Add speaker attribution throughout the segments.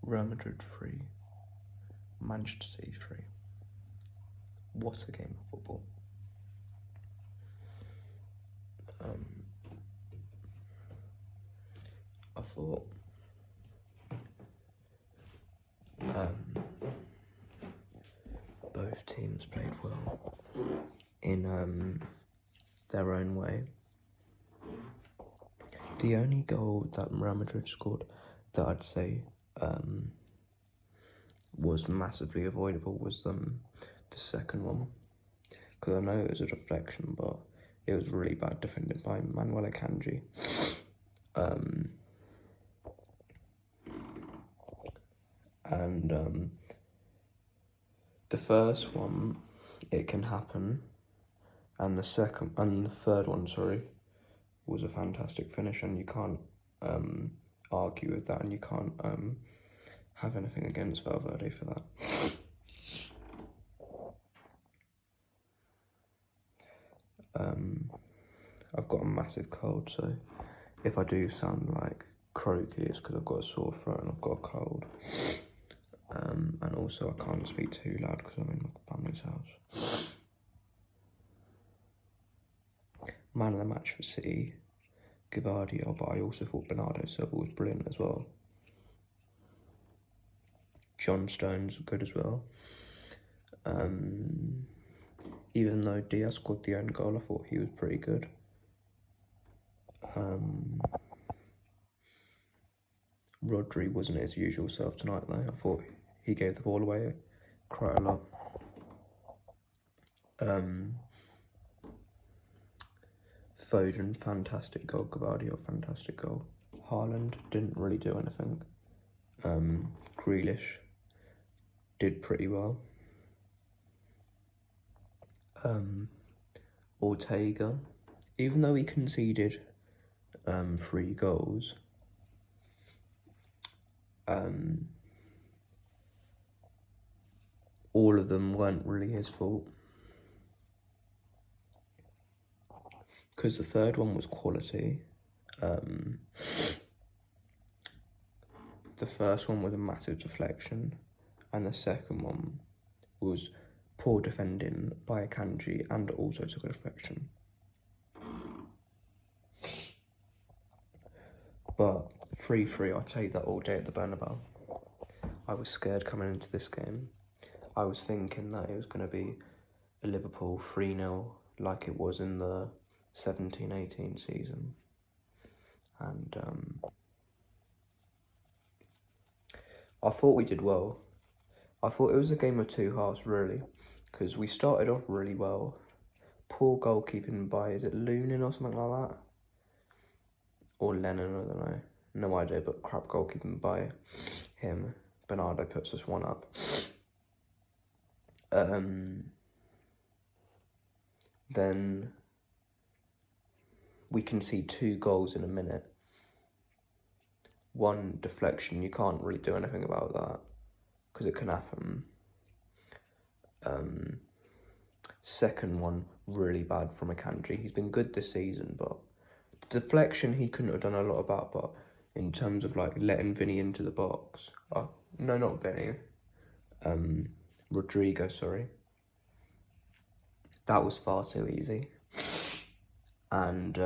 Speaker 1: Real Madrid 3, Manchester City 3. What a game of football. I thought both teams played well in their own way. The only goal that Real Madrid scored that I'd say was massively avoidable was the second one, because I know it was a deflection, but it was really bad defended by Manuel Akanji. The first one, it can happen, and the third one, was a fantastic finish, and you can't argue with that, and you can't have anything against Valverde for that. I've got a massive cold, so if I do sound like croaky, it's because I've got a sore throat and I've got a cold. And also I can't speak too loud because I'm in my family's house. Man of the match for City, Gvardiol, but I also thought Bernardo Silva was brilliant as well. John Stones good as well. Even though Diaz scored the own goal, I thought he was pretty good. Rodri wasn't his usual self tonight though. I thought he gave the ball away quite a lot. Foden, fantastic goal. Gvardiol, fantastic goal. Haaland didn't really do anything. Grealish did pretty well. Ortega, even though he conceded 3 goals, all of them weren't really his fault, because the third one was quality. The first one was a massive deflection, and the second one was poor defending by Akanji and also took a deflection. But 3-3, I'll take that all day at the Bernabeu. I was scared coming into this game. I was thinking that it was going to be a Liverpool 3-0 like it was in the 17-18 season. And I thought we did well. I thought it was a game of two halves, really, because we started off really well. Poor goalkeeping by, is it Lunin or something like that? Or Lennon, I don't know. No idea, but crap goalkeeping by him. Bernardo puts us one up. Then we can see 2 goals in a minute. One deflection, you can't really do anything about that, because it can happen. Second one, really bad from Akanji. He's been good this season, but the deflection he couldn't have done a lot about, but in terms of like letting Vinny into the box, no, not Vinny, Rodrigo, sorry, that was far too easy. And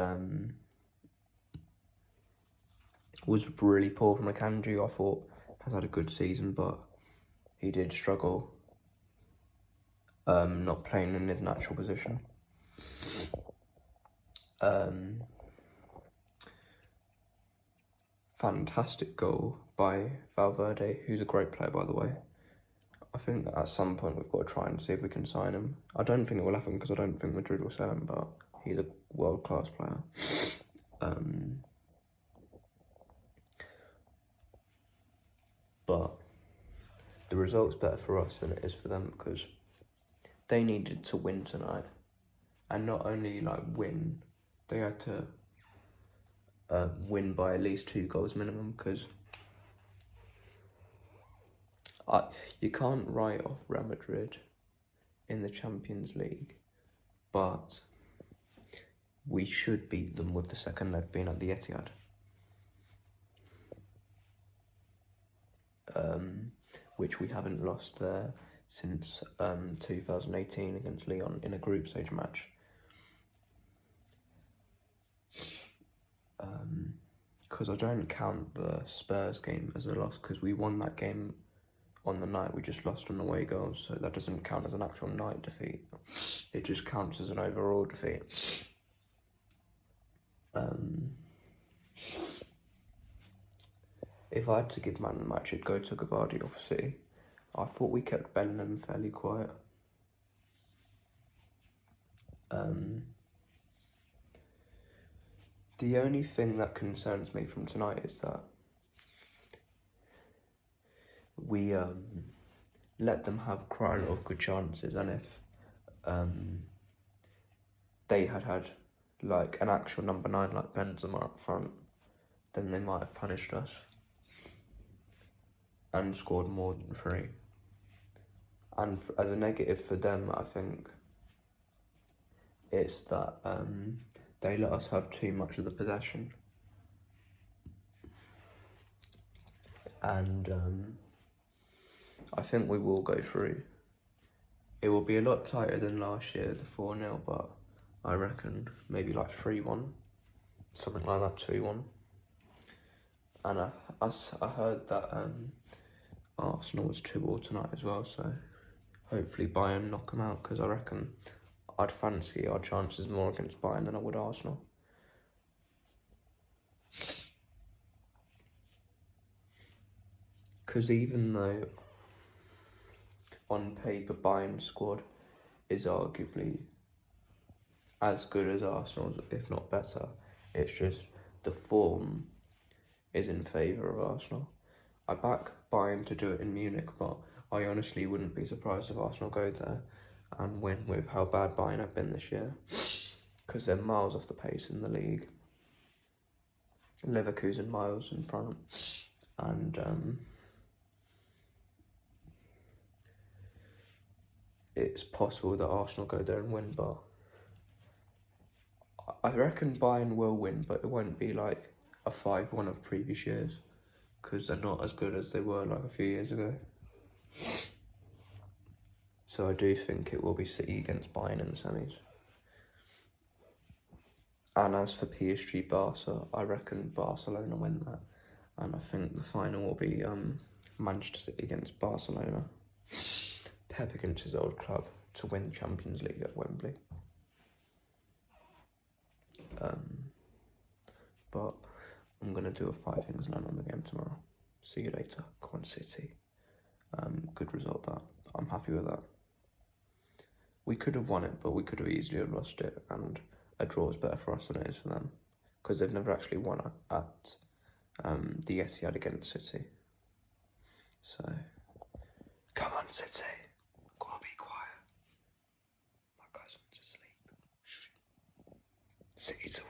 Speaker 1: was really poor from Akanji. I thought has had a good season, but he did struggle not playing in his natural position. Fantastic goal by Valverde, who's a great player, by the way. I think that at some point we've got to try and see if we can sign him. I don't think it will happen because I don't think Madrid will sell him, but he's a world-class player. But the result's better for us than it is for them, because they needed to win tonight. And not only like win, they had to win by at least 2 goals minimum, because you can't write off Real Madrid in the Champions League, but we should beat them with the second leg being at the Etihad. which we haven't lost there since 2018 against Lyon in a group stage match. Because I don't count the Spurs game as a loss, because we won that game on the night, we just lost on away goals, so that doesn't count as an actual night defeat. It just counts as an overall defeat. If I had to give man of the match, it'd go to Gavardi of City. I thought we kept Bellingham fairly quiet. The only thing that concerns me from tonight is that we let them have quite a lot of good chances, and if they had like an actual number 9 like Benzema up front, then they might have punished us and scored more than 3. And as a negative for them, I think it's that they let us have too much of the possession. And I think we will go through. It will be a lot tighter than last year, the 4-0, but I reckon maybe like 3-1, something like that, 2-1. And I heard that Arsenal was 2-2 tonight as well, so hopefully Bayern knock them out, because I reckon I'd fancy our chances more against Bayern than I would Arsenal. Because even though on paper Bayern's squad is arguably as good as Arsenal's, if not better, it's just the form is in favour of Arsenal. I back Bayern to do it in Munich, but I honestly wouldn't be surprised if Arsenal go there and win with how bad Bayern have been this year, because they're miles off the pace in the league. Leverkusen miles in front, and it's possible that Arsenal go there and win, but I reckon Bayern will win, but it won't be like a 5-1 of previous years, because they're not as good as they were like a few years ago. So I do think it will be City against Bayern in the semis. And as for PSG Barca, I reckon Barcelona win that, and I think the final will be Manchester City against Barcelona. Pep against his old club to win the Champions League at Wembley. But I'm going to do a 5 things learned on the game tomorrow. See you later. Go on City. Good result that. I'm happy with that. We could have won it, but we could have easily have lost it, and a draw is better for us than it is for them, because they've never actually won at the Etihad against City. So, come on City. Gotta be quiet. My cousin's asleep. Shh. City to